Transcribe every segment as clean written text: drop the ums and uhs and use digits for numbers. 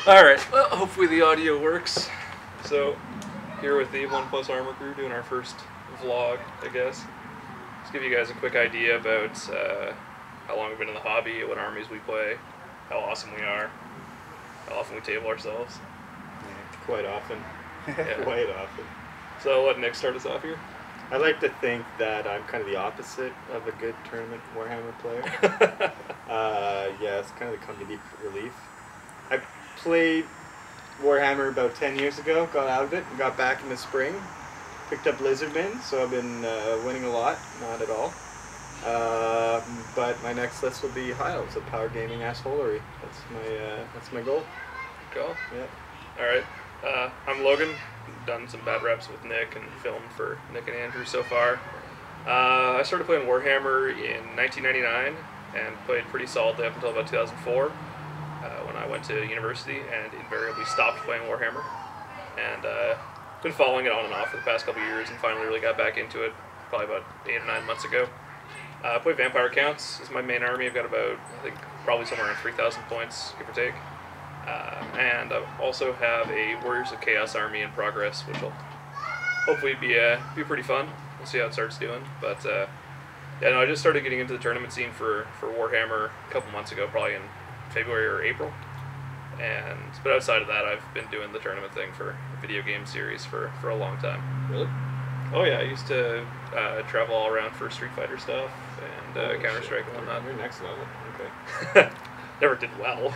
Alright, well, hopefully the audio works. So, here with the Plus Armour crew doing our first vlog, I guess. Just give you guys a quick idea about how long we've been in the hobby, what armies we play, how awesome we are, how often we table ourselves. Yeah, quite often. Yeah. Quite often. So I'll let Nick start us off here. I like to think that I'm kind of the opposite of a good tournament Warhammer player. Yeah, it's kind of the comedy relief. I played Warhammer about 10 years ago, got out of it, and got back in the spring. Picked up Lizardmen, so I've been winning a lot, not at all. But my next list will be High Elves, a power gaming assholery. That's my goal. Cool. Yeah. Alright. I'm Logan. Done some bad reps with Nick and filmed for Nick and Andrew so far. I started playing Warhammer in 1999 and played pretty solidly up until about 2004 when I went to university and invariably stopped playing Warhammer. And been following it on and off for the past couple of years and finally really got back into it probably about 8 or 9 months ago. I play Vampire Counts as my main army. I've got about, I think, probably somewhere around 3,000 points, give or take. And I also have a Warriors of Chaos army in progress, which will hopefully be pretty fun. We'll see how it starts doing. But yeah, no, I just started getting into the tournament scene for Warhammer a couple months ago, probably in February or April. But outside of that, I've been doing the tournament thing for a video game series for a long time. Really? Oh yeah, I used to travel all around for Street Fighter stuff and Counter-Strike and whatnot. You're next level. Okay. Never did well.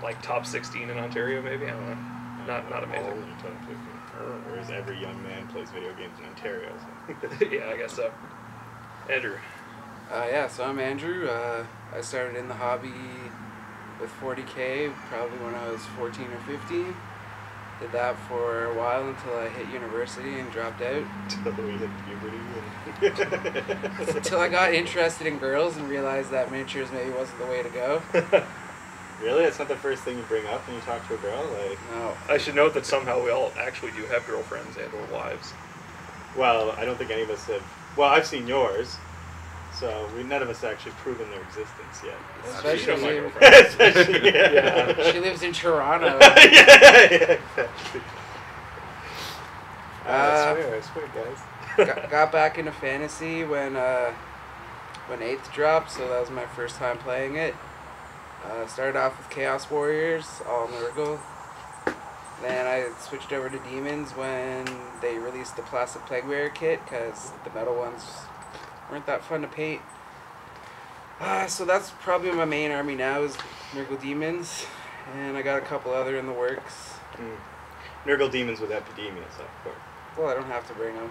Like top 16 in Ontario, maybe. I don't know. Not amazing. Top 15. Whereas every young man plays video games in Ontario. So. Yeah, I guess so. Andrew. Yeah, so I'm Andrew. I started in the hobby with 40K probably when I was 14 or 15. Did that for a while until I hit university and dropped out. Until we hit puberty. Until I got interested in girls and realized that miniatures maybe wasn't the way to go. Really? That's not the first thing you bring up when you talk to a girl? Like, no. I should note that somehow we all actually do have girlfriends and or wives. Well, I don't think any of us have. Well, I've seen yours. So none of us have actually proven their existence yet. Especially my girlfriend. Especially, yeah. She lives in Toronto. Yeah, exactly. I swear, guys. got back into fantasy when 8th dropped, so that was my first time playing it. Started off with Chaos Warriors, all Nurgle. Then I switched over to Demons when they released the Plastic Plague Bearer kit, because the metal ones weren't that fun to paint. So that's probably my main army now is Nurgle Demons, and I got a couple other in the works. Nurgle Demons with Epidemias, of course. Well, I don't have to bring them.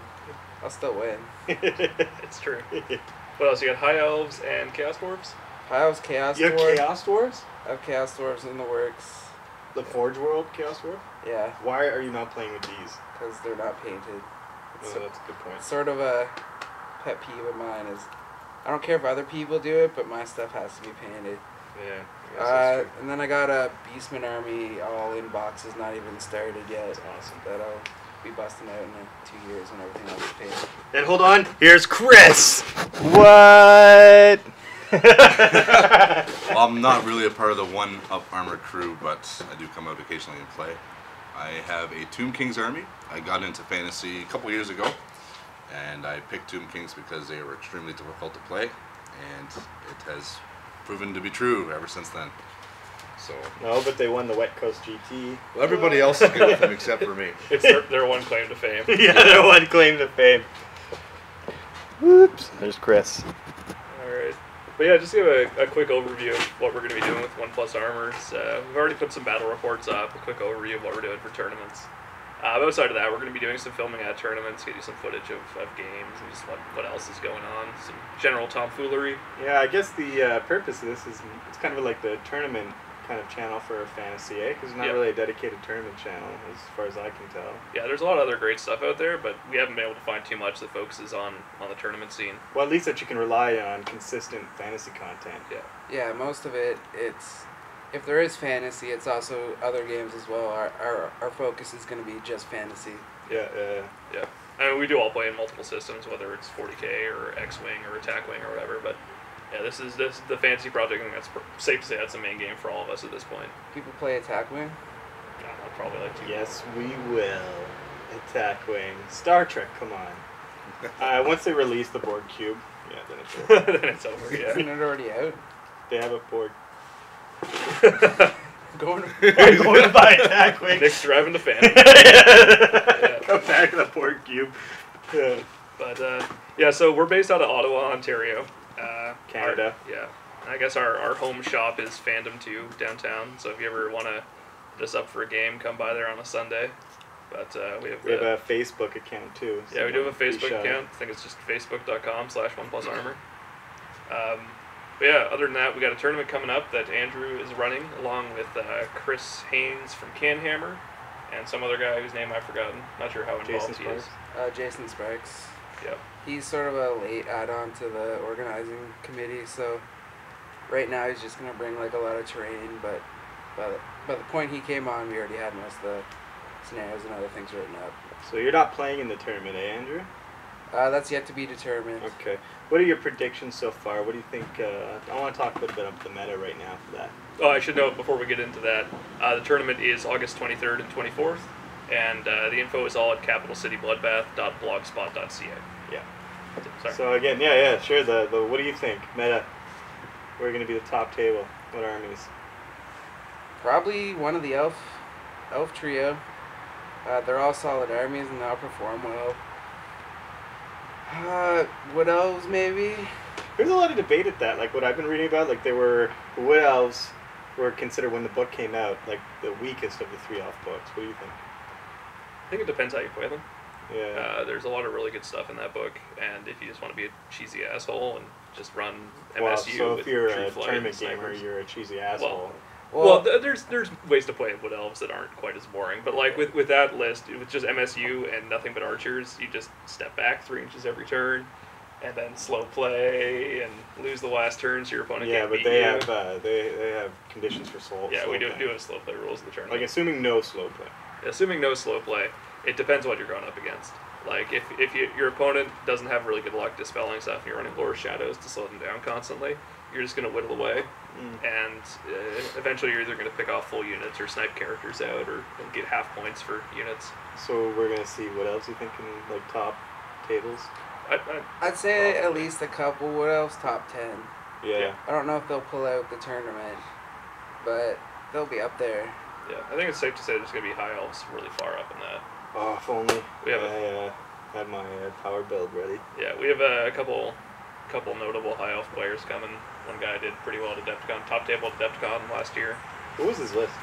I'll still win. It's true. What else? You got High Elves and Chaos Dwarves? High Elves, Chaos You have Dwarf. Chaos Dwarves? I have Chaos Dwarves in the works. The Forge World Chaos Dwarf? Yeah. Why are you not playing with these? Because they're not painted. Oh, that's a good point. Sort of a pet peeve of mine is I don't care if other people do it, but my stuff has to be painted. Yeah. I guess that's true. And then I got a Beastman army all in boxes, not even started yet. That's awesome. That I'll be busting out in 2 years when everything else is painted. Then hold on, here's Chris! What? Well, I'm not really a part of the One Up Armor crew, but I do come out occasionally and play. I have a Tomb Kings army. I got into fantasy a couple years ago, and I picked Tomb Kings because they were extremely difficult to play, and it has proven to be true ever since then. So No, but they won the Wet Coast GT. well, everybody else is good with them except for me. It's their one claim to fame. Yeah, their one claim to fame. Whoops. There's Chris. Alright. But yeah, just give a quick overview of what we're going to be doing with Plus Armors. We've already put some battle reports up, a quick overview of what we're doing for tournaments. Outside of that, we're going to be doing some filming at tournaments, get you some footage of games and just what else is going on, some general tomfoolery. Yeah, I guess the purpose of this is it's kind of like the tournament kind of channel for fantasy, eh? Because it's not really a dedicated tournament channel, as far as I can tell. Yeah, there's a lot of other great stuff out there, but we haven't been able to find too much that focuses on the tournament scene. Well, at least that you can rely on consistent fantasy content. Yeah. Yeah, most of it, it's... If there is fantasy, it's also other games as well. Our focus is going to be just fantasy. Yeah. I mean, we do all play in multiple systems, whether it's 40K or X-Wing or Attack Wing or whatever, but Yeah, this is the fantasy project, and that's safe to say that's the main game for all of us at this point. People play Attack Wing. Yeah, I'd probably like to. Yes, we will. Attack Wing. Star Trek, come on. Once they release the board cube, yeah, then it's over. Then it's over. Yeah. Isn't it already out? They have a board. Going I'm going to buy Attack Wing. Nick's driving the fan. Come back to the board cube. Yeah. But yeah, so we're based out of Ottawa, Ontario. Canada. Yeah. I guess our home shop is Fandom 2 downtown. So if you ever want to just up for a game, come by there on a Sunday. But we have a Facebook account too. Yeah, we do have a Facebook show. account. I think it's just facebook.com/OnePlusArmor. But yeah, other than that, we got a tournament coming up that Andrew is running along with Chris Haynes from Canhammer and some other guy whose name I've forgotten. Not sure how involved he is. Jason Sparks. Yep. He's sort of a late add-on to the organizing committee, so right now he's just gonna bring like a lot of terrain. But by the point he came on, we already had most of the scenarios and other things written up. So you're not playing in the tournament, eh, Andrew? That's yet to be determined. Okay. What are your predictions so far? What do you think? I want to talk a little bit about the meta right now for that. Oh, I should note before we get into that, the tournament is August 23rd and 24th, and the info is all at capitalcitybloodbath.blogspot.ca. Yeah. Sorry. So again, yeah, sure. The what do you think? Meta. We're going to be the top table. What armies? Probably one of the elf trio. They're all solid armies and they all perform well. Wood elves maybe? There's a lot of debate at that. Like what I've been reading about, like the Wood Elves were considered when the book came out like the weakest of the 3 elf books. What do you think? I think it depends how you play them. Yeah. There's a lot of really good stuff in that book, and if you just want to be a cheesy asshole and just run MSU Well, so with if you're True a Flight tournament and gamer, snipers. you're a cheesy asshole. Well, there's ways to play Wood Elves that aren't quite as boring, but like with that list, with just MSU and nothing but archers, you just step back 3 inches every turn, and then slow play and lose the last turn so your opponent Yeah, can't but beat they you. have they have conditions for slow. Yeah, slow we do play. have slow play rules of the tournament. Like assuming no slow play. Assuming no slow play, it depends what you're going up against. Like if your opponent doesn't have really good luck dispelling stuff and you're running Lore Shadows to slow them down constantly, you're just going to whittle away, and eventually you're either going to pick off full units or snipe characters out or get half points for units. So we're gonna see what else you think in like top tables. I'd say at least a couple Wood elves top 10. Yeah. I don't know if they'll pull out the tournament, but they'll be up there. Yeah, I think it's safe to say there's going to be high elves really far up in that. Oh, if only We have I had my power build ready. Yeah, we have a couple notable high elf players coming. One guy did pretty well at Adepticon, top table at Adepticon last year. What was his list?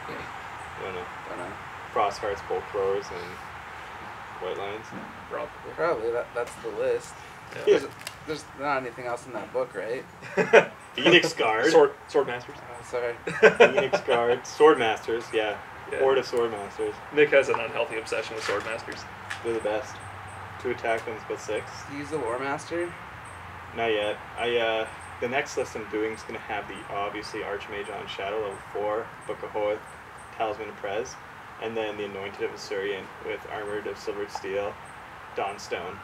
I don't know. Crosshearts, bolt throwers, and white lions. Probably that's the list. Yeah. There's not anything else in that book, right? Phoenix Guard. Sword Masters. Oh, sorry. Phoenix Guard. Swordmasters, yeah. Horde of Swordmasters. Nick has an unhealthy obsession with Sword Masters. They're the best. 2 attack ones, but 6. Do you use the Lore Master? Not yet. The next list I'm doing is going to have the obviously Archmage on Shadow level 4, Book of Hoth, Talisman of Prez, and then the Anointed of Assyrian with Armored of Silvered Steel, Dawnstone.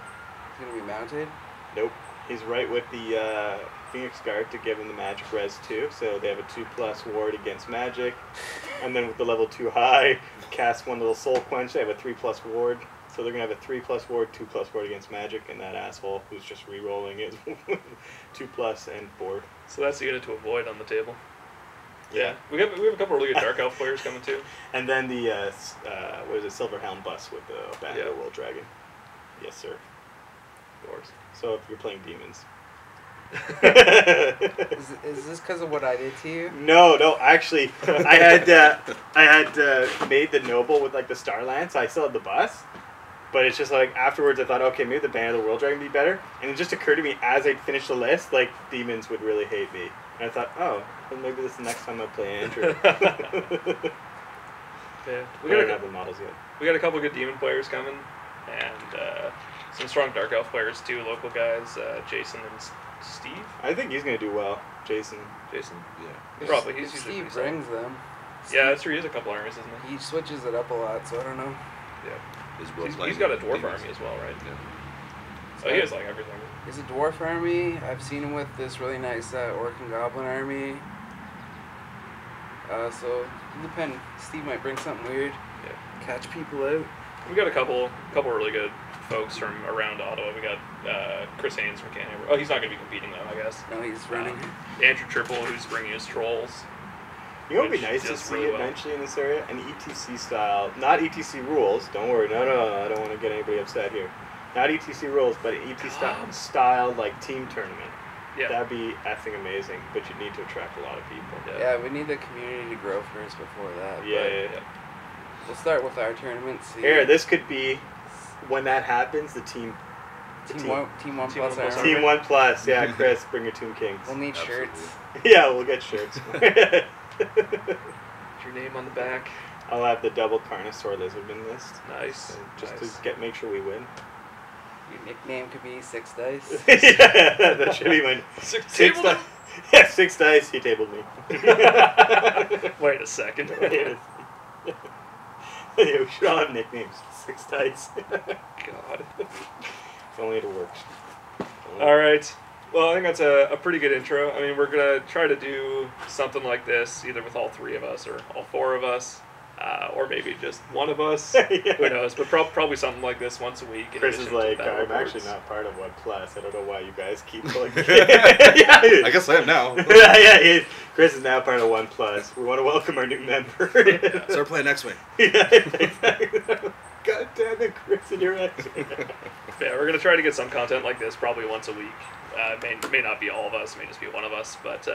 He's gonna be mounted. Nope. He's right with the Phoenix Guard to give him the magic res 2, so they have a 2+ ward against magic. And then with the level 2 high, cast one little soul quench, they have a 3+ ward. So they're going to have a 3+ ward, 2+ ward against magic, and that asshole who's just re-rolling is 2+ and board. So that's the unit to avoid on the table. Yeah. We have a couple really good Dark Elf players coming too. And then the, what is it, Silver Helm bus with the Banner Yeah. World Dragon. Yes, sir. Yours. So if you're playing demons. Is this because of what I did to you? No, actually, I had made the noble with like the Star Lance. I still had the bus, but it's just like afterwards I thought, okay, maybe the Banner of the World Dragon would be better. And it just occurred to me as I finished the list, like demons would really hate me. And I thought, oh, well, maybe this is the next time I play Andrew. Yeah, We don't have the models yet. We got a couple good demon players coming, and some strong Dark Elf players too. Local guys, Jason and Steve. I think he's gonna do well, Jason. Jason. Yeah. Probably. He's usually Steve pretty solid. brings them. Yeah, that's true. He has a couple armies, isn't he? He switches it up a lot, so I don't know. Yeah. His world He's flag got a is dwarf demons. army as well, right? Yeah. Oh, he has like everything. He's a dwarf army. I've seen him with this really nice orc and goblin army. So it'll depend. Steve might bring something weird. Yeah. Catch people out. We got a couple really good folks from around Ottawa. We got Chris Haynes from Canada. Oh, he's not going to be competing though, I guess. No, he's running. Andrew Triple, who's bringing us trolls. You know what would be which nice to does see really well. eventually in this area? An ETC style, not ETC rules, don't worry, no, I don't want to get anybody upset here. Not ETC rules, but an ETC style like team tournament. Yeah. That'd be effing amazing, but you need to attract a lot of people. Yeah, we need the community to grow first before that. Yeah. We'll start with our tournament. See. Here, this could be, when that happens, the team Team one plus Plus armor. Armour. Team 1 Plus, yeah, Chris, bring your Tomb Kings. We'll need Absolutely. shirts. Yeah, we'll get shirts. Put your name on the back. I'll have the double Carnosaur Lizardman list. Nice. So just Nice. to make sure we win. Your nickname could be Six Dice. Yeah, that should be my Six dice. Yeah, 6 dice. He tabled me. Wait a second. Yeah, we should all have nicknames. 6 dice. God. If only it worked. All right. Well, I think that's a pretty good intro. I mean, we're going to try to do something like this, either with all 3 of us or all 4 of us, or maybe just one of us. Yeah. Who knows? But probably something like this once a week. in Chris addition is to like, battle I'm reports. actually not part of 1 Plus. I don't know why you guys keep pulling. I guess I am now. Yeah, Chris is now part of 1 Plus. We want to welcome our new member. Start playing next week. Yeah, exactly. God damn it, Chris, and your ex. Yeah, we're going to try to get some content like this probably once a week. May not be all of us, may just be one of us, but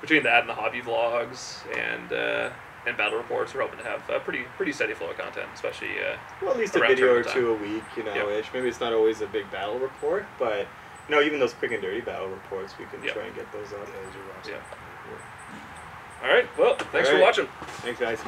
between that and the hobby vlogs and battle reports, we're hoping to have a pretty steady flow of content, especially Well, at least a around video or tournament 2 a week, ish. Maybe it's not always a big battle report, but even those quick and dirty battle reports, we can try and get those up. Yeah. All right, well, thanks for watching. Thanks, guys.